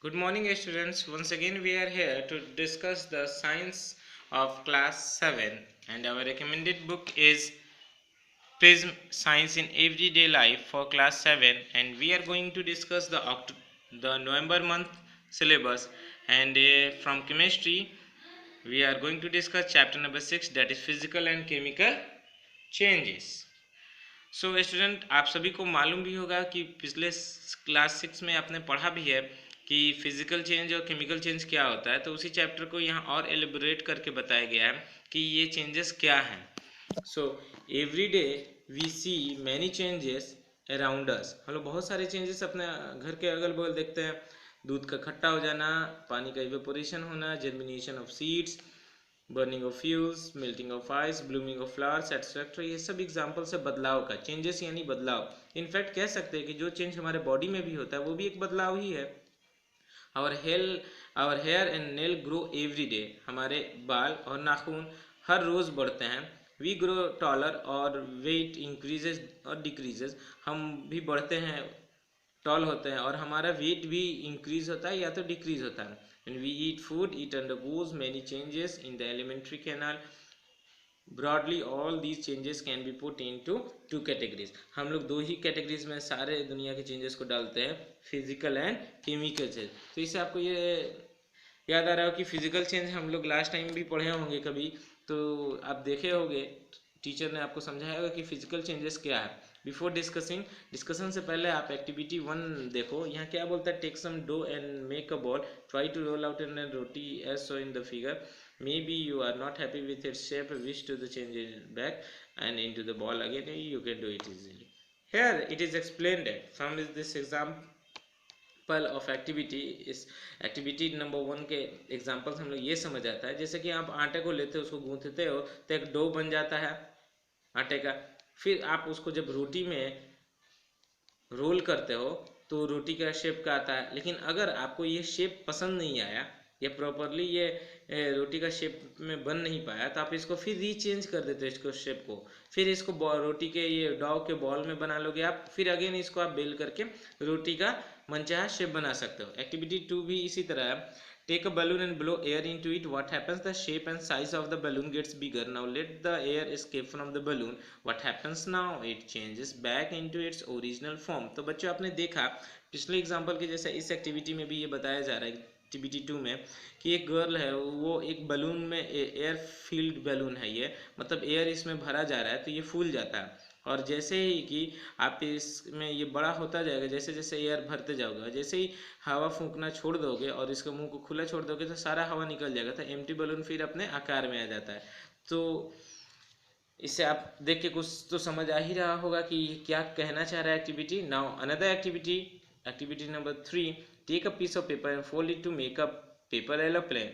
Good morning, students. Once again, we are here to discuss the science of class 7, and our recommended book is Prism Science in Everyday Life for class 7. And we are going to discuss the November month syllabus. And from chemistry, we are going to discuss chapter number 6, that is physical and chemical changes. Student आप सभी को मालूम भी होगा कि पिछले class 6 में आपने पढ़ा भी है कि फिजिकल चेंज और केमिकल चेंज क्या होता है। तो उसी चैप्टर को यहाँ और एलिबोरेट करके बताया गया है कि ये चेंजेस क्या हैं। So every day we see many changes around us. हम लोग बहुत सारे चेंजेस अपने घर के अगल बगल देखते हैं। दूध का खट्टा हो जाना, पानी का इवेपोरेशन होना, germination of seeds, burning of fuels, melting of ice, blooming of flowers etcetera. ये सब एग्जाम्पल्स है बदलाव का। चेंजेस यानी बदलाव। इनफैक्ट कह सकते हैं कि जो चेंज हमारे बॉडी में भी होता है वो भी एक बदलाव ही है। Our hair and nail grow every day. हमारे बाल और नाखून हर रोज बढ़ते हैं। वी ग्रो टॉलर और वेट इंक्रीजेज और डिक्रीजेज। हम भी बढ़ते हैं, टॉल होते हैं, और हमारा वेट भी इंक्रीज होता है या तो डिक्रीज होता है। When we eat food, it undergoes many changes in the alimentary canal. Broadly, all these changes can be put into two categories. हम लोग दो ही कैटेगरीज में सारे दुनिया के चेंजेस को डालते हैं, फिजिकल एंड केमिकल चेंज। तो इससे आपको ये याद आ रहा हो कि फिजिकल चेंज हम लोग लास्ट टाइम भी पढ़े होंगे कभी, तो आप देखे होंगे, टीचर ने आपको समझाया होगा कि फिजिकल चेंजेस क्या है। बिफोर डिस्कशन से पहले आप एक्टिविटी 1 देखो। यहाँ क्या बोलता है, take some dough and make a ball, try to roll out an roti as shown in the figure, maybe you are not happy with its shape, wish to the change it back and into the ball again, you can do it easily. Here it is explained that from this example of activity, इस activity number 1 के examples हम लोग ये समझ आता है। जैसे कि आप आटे को लेते हो, उसको गूंथते हो तो एक डो बन जाता है आटे का। फिर आप उसको जब रोटी में रोल करते हो तो रोटी का शेप का आता है। लेकिन अगर आपको ये शेप पसंद नहीं आया या प्रॉपरली ये रोटी का शेप में बन नहीं पाया, तो आप इसको फिर रीचेंज कर देते हो, इसको शेप को। फिर इसको रोटी के ये डॉ के बॉल में बना लोगे आप। फिर अगेन इसको आप बेल करके रोटी का मनचाहा शेप बना सकते हो। एक्टिविटी 2 भी इसी तरह है। Take a balloon and blow air into it. What happens? The shape and size of the balloon gets bigger. Now let the air escape from the balloon. What happens now? It changes back into its original form. तो बच्चों आपने देखा पिछले example के जैसा इस activity में भी ये बताया जा रहा है एक्टिविटी 2 में कि एक गर्ल है, वो एक बलून में, एयर फील्ड बलून है ये, मतलब एयर इसमें भरा जा रहा है तो ये फूल जाता है। और जैसे ही कि आप इसमें ये बड़ा होता जाएगा, जैसे जैसे एयर भरते जाओगे, जैसे ही हवा फूंकना छोड़ दोगे और इसके मुंह को खुला छोड़ दोगे तो सारा हवा निकल जाएगा, तो एम्प्टी बलून फिर अपने आकार में आ जाता है। तो इससे आप देख के कुछ तो समझ आ ही रहा होगा कि क्या कहना चाह रहा है activity. Now another activity, activity number 3, take a piece of paper and fold it to make a paper aeroplane.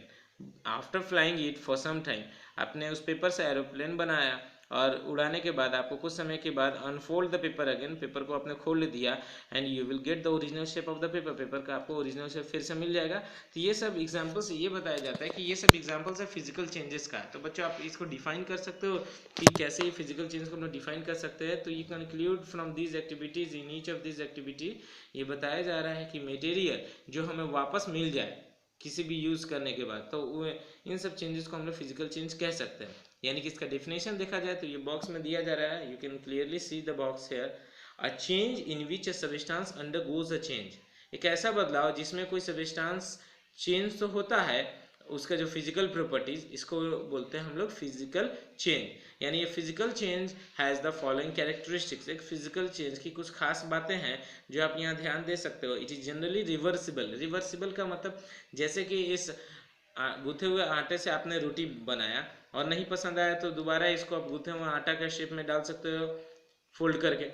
After flying it for some time, आपने उस पेपर से एरोप्लेन बनाया और उड़ाने के बाद आपको कुछ समय के बाद unfold the paper again, paper को आपने खोल दिया and you will get the original shape of the paper. Paper का आपको ओरिजिनल शेप फिर से मिल जाएगा। तो ये सब एग्जाम्पल से ये बताया जाता है कि ये सब एग्जाम्पल्स है फिजिकल चेंजेस का। तो बच्चों आप इसको डिफाइन कर सकते हो कि कैसे ये फिजिकल चेंज को हम लोग डिफाइन कर सकते हैं। तो you conclude from these activities, in each of this activity ये बताया जा रहा है कि मटेरियल जो हमें वापस मिल जाए किसी भी यूज़ करने के बाद, तो इन सब चेंजेस को हम लोग फिजिकल चेंज कह सकते हैं। यानी कि इसका डेफिनेशन देखा जाए तो ये बॉक्स में दिया जा रहा है, you can clearly see the box here. A change in which a substance undergoes a change. एक ऐसा बदलाव जिसमें कोई सब्सटेंस चेंज तो होता है, उसका जो फिजिकल प्रॉपर्टीज, इसको बोलते हैं हम लोग फिजिकल चेंज। यानी ये physical change has the following characteristics. एक फिजिकल चेंज की कुछ खास बातें हैं जो आप यहाँ ध्यान दे सकते हो। It is generally reversible. Reversible का मतलब जैसे कि इस गूथे हुए आटे से आपने रोटी बनाया और नहीं पसंद आया तो दोबारा इसको आप गूथे हुए आटा का शेप में डाल सकते हो फोल्ड करके।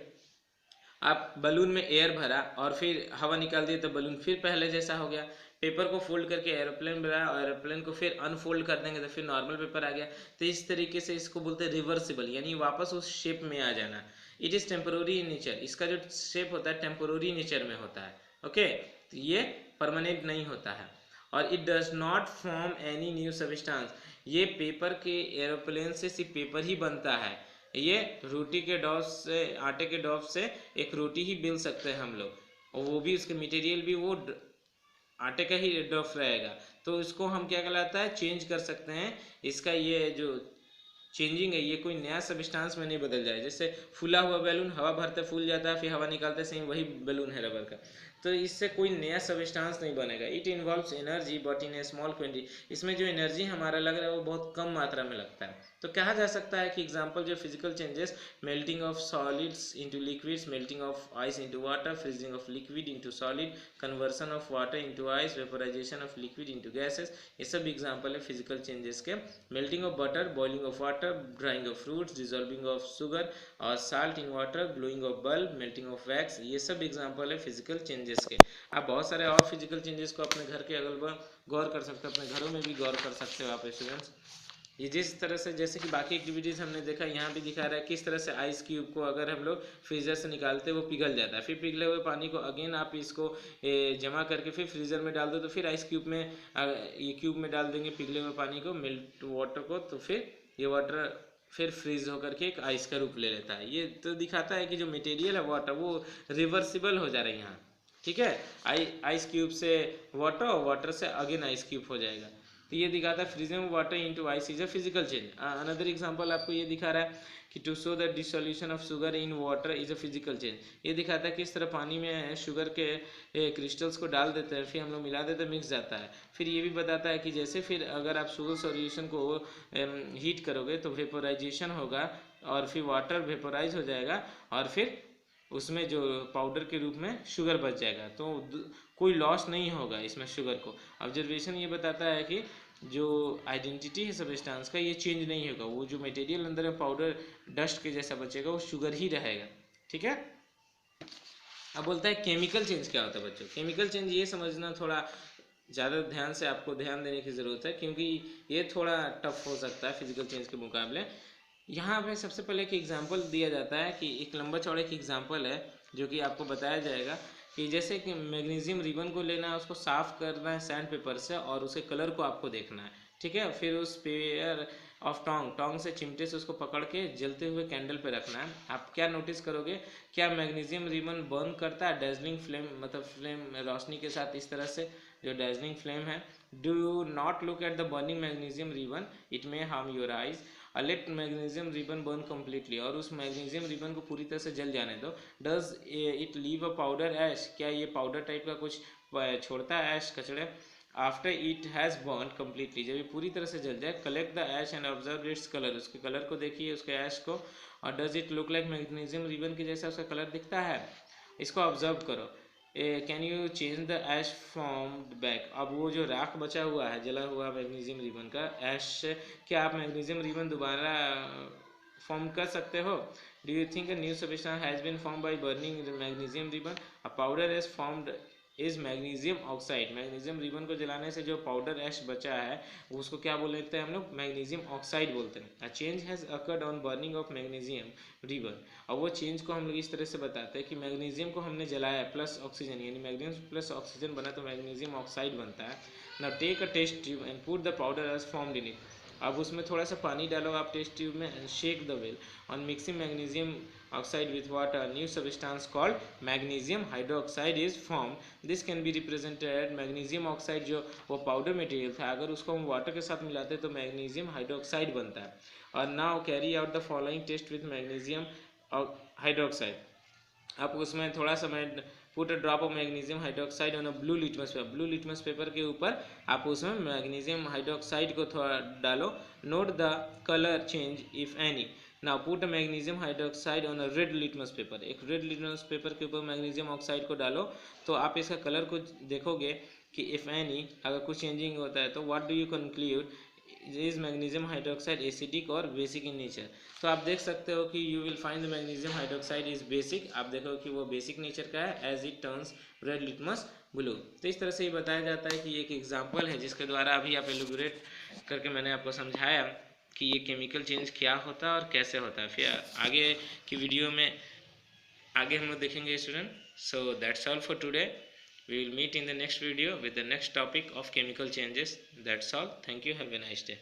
आप बलून में एयर भरा और फिर हवा निकाल दी तो बलून फिर पहले जैसा हो गया। पेपर को फोल्ड करके एरोप्लेन बनाया और एरोप्लेन को फिर अनफोल्ड कर देंगे तो फिर नॉर्मल पेपर आ गया। तो इस तरीके से इसको बोलते हैं रिवर्सिबल, यानी वापस उस शेप में आ जाना। It is temporary in nature. इसका जो शेप होता है टेम्पोररी नेचर में होता है। ओके, तो ये परमानेंट नहीं होता है। और it does not form any new substance. ये पेपर के एरोप्लेन से सिर्फ पेपर ही बनता है। ये रोटी के डॉ से, आटे के डॉ से एक रोटी ही बेल सकते हैं हम लोग, और वो भी उसके मटेरियल भी वो आटे का ही डफ रहेगा, तो इसको हम क्या कहलाता है, चेंज कर सकते हैं। इसका ये जो चेंजिंग है ये कोई नया सब्सटेंस में नहीं बदल जाए। जैसे फूला हुआ बैलून हवा भरते फूल जाता है, फिर हवा निकालते सेम वही बैलून है रबर का, तो इससे कोई नया सब्सटेंस नहीं बनेगा। It involves energy but in A small quantity, इसमें जो एनर्जी हमारा लग रहा है वो बहुत कम मात्रा में लगता है। तो कहा जा सकता है कि एग्जांपल जो physical changes, melting of solids into liquids, melting of ice into water, freezing of liquid into solid, conversion of water into ice, vaporisation of liquid into gases, ये सब एग्जांपल है फिजिकल चेंजेस के। Melting of butter, boiling of water, drying of fruits, dissolving of sugar और salt in water, glowing of bulb, melting of wax, ये सब example है physical changes के। आप बहुत सारे और फिजिकल चेंजेस को अपने घर के अगल बगल गौर कर सकते हो, अपने घरों में भी गौर कर सकते हो आप स्टूडेंट्स। ये जिस तरह से जैसे कि बाकी एक्टिविटीज़ हमने देखा, यहाँ भी दिखा रहा है किस तरह से आइस क्यूब को अगर हम लोग फ्रीज़र से निकालते हैं वो पिघल जाता है, फिर पिघले हुए पानी को अगेन आप इसको जमा करके फिर फ्रीज़र में डाल दो, तो फिर आइस क्यूब में ये क्यूब में डाल देंगे पिघले हुए पानी को, मेल्ट वाटर को, तो फिर ये वाटर फिर फ्रीज होकर के एक आइस का रूप ले लेता है। ये तो दिखाता है कि जो मटेरियल है वाटर वो रिवर्सिबल हो जा रहा है यहाँ, ठीक है। आइस क्यूब से वाटर और वाटर से अगेन आइस क्यूब हो जाएगा, तो ये दिखाता है freezing water into ice is a physical change. Another example आपको ये दिखा रहा है कि to show the dissolution of sugar in water is a physical change. ये दिखाता है किस तरह पानी में शुगर के क्रिस्टल्स को डाल देते हैं, फिर हम लोग मिला देते हैं, मिक्स जाता है। फिर ये भी बताता है कि जैसे फिर अगर आप शुगर सॉल्यूशन को हीट करोगे तो वेपोराइजेशन होगा और फिर वाटर वेपोराइज हो जाएगा और फिर उसमें जो पाउडर के रूप में शुगर बच जाएगा, तो कोई लॉस नहीं होगा इसमें शुगर को। ऑब्जर्वेशन ये बताता है कि जो आइडेंटिटी है सब्सटेंस का ये चेंज नहीं होगा, वो जो मटेरियल अंदर में पाउडर डस्ट के जैसा बचेगा वो शुगर ही रहेगा, ठीक है। अब बोलता है केमिकल चेंज क्या होता है बच्चों। केमिकल चेंज ये समझना थोड़ा ज़्यादा ध्यान से आपको ध्यान देने की ज़रूरत है, क्योंकि ये थोड़ा टफ हो सकता है फिजिकल चेंज के मुकाबले। यहाँ पे सबसे पहले एक एग्जांपल दिया जाता है कि एक लंबा चौड़ा एक एग्जांपल है जो कि आपको बताया जाएगा कि जैसे कि मैग्नीशियम रिबन को लेना है, उसको साफ़ करना है सैंड पेपर से और उसके कलर को आपको देखना है, ठीक है। फिर उस पेयर ऑफ टोंग से चिमटे से उसको पकड़ के जलते हुए कैंडल पे रखना है। आप क्या नोटिस करोगे, क्या मैग्नीशियम रिबन बर्न करता है डेजलिंग फ्लेम, मतलब फ्लेम रोशनी के साथ इस तरह से जो डेजलिंग फ्लेम है। Do not look at the burning magnesium ribbon, it may harm your eyes. Let magnesium ribbon burn completely, और उस मैग्नीशियम रिबन को पूरी तरह से जल जाने दो। Does it leave a powder ash, क्या ये पाउडर टाइप का कुछ छोड़ता है ऐश कचड़े। After it has burn completely, जब ये पूरी तरह से जल जाए, collect the ash and observe its colour, उसके कलर को देखिए, उसके ऐश को। और does it look like magnesium ribbon के जैसा उसका कलर दिखता है, इसको ऑब्जर्व करो। Can you change the ash from back, अब वो जो राख बचा हुआ है जला हुआ मैग्नीशियम रिबन का ऐश से, क्या आप मैग्नीशियम रिबन दोबारा फॉर्म कर सकते हो। Do you think a new substance has been form by burning magnesium ribbon, a powder is formed is magnesium oxide, magnesium ribbon को जलाने से जो पाउडर ऐश बचा है उसको क्या बोलते हैं हम लोग, मैग्नीशियम ऑक्साइड बोलते हैं। A change has occurred on burning of magnesium ribbon, और वो चेंज को हम लोग इस तरह से बताते हैं कि मैग्नीशियम को हमने जलाया प्लस ऑक्सीजन, यानी मैग्नीशियम प्लस ऑक्सीजन बना तो मैग्नीशियम ऑक्साइड बनता है। Now take a test tube and put the powder as formed in it, अब उसमें थोड़ा सा पानी डालो आप टेस्ट ट्यूब में and shake the well on mixing magnesium oxide with water, new substance called magnesium hydroxide is formed. This can be represented, magnesium oxide जो वो पाउडर मटेरियल था, अगर उसको हम वाटर के साथ मिलाते तो मैग्नीशियम हाइड्रोक्साइड बनता है। और now carry out the following test with magnesium hydroxide, आप उसमें थोड़ा सा put a drop of magnesium hydroxide on a blue litmus paper, blue litmus paper के ऊपर आप उसमें मैग्नीशियम हाइड्रोक्साइड को थोड़ा डालो। Note the colour change if any, now put magnesium hydroxide on a red litmus paper, एक red litmus paper के ऊपर मैग्नीशियम ऑक्साइड को डालो तो आप इसका कलर को देखोगे कि इफ एनी अगर कुछ चेंजिंग होता है तो what do you conclude, is magnesium hydroxide acidic और बेसिक इन नेचर। तो आप देख सकते हो कि you will find the magnesium hydroxide is basic, आप देखो कि वो बेसिक नेचर का है as it turns red litmus blue. तो इस तरह से ये बताया जाता है कि एक एग्जाम्पल है जिसके द्वारा अभी आप एलुबरेट करके मैंने आपको समझाया कि ये केमिकल चेंज क्या होता है और कैसे होता है। फिर आगे की वीडियो में आगे हम लोग देखेंगे student. So that's all for today, we will meet in the next video with the next topic of chemical changes. That's all, thank you, have a nice day.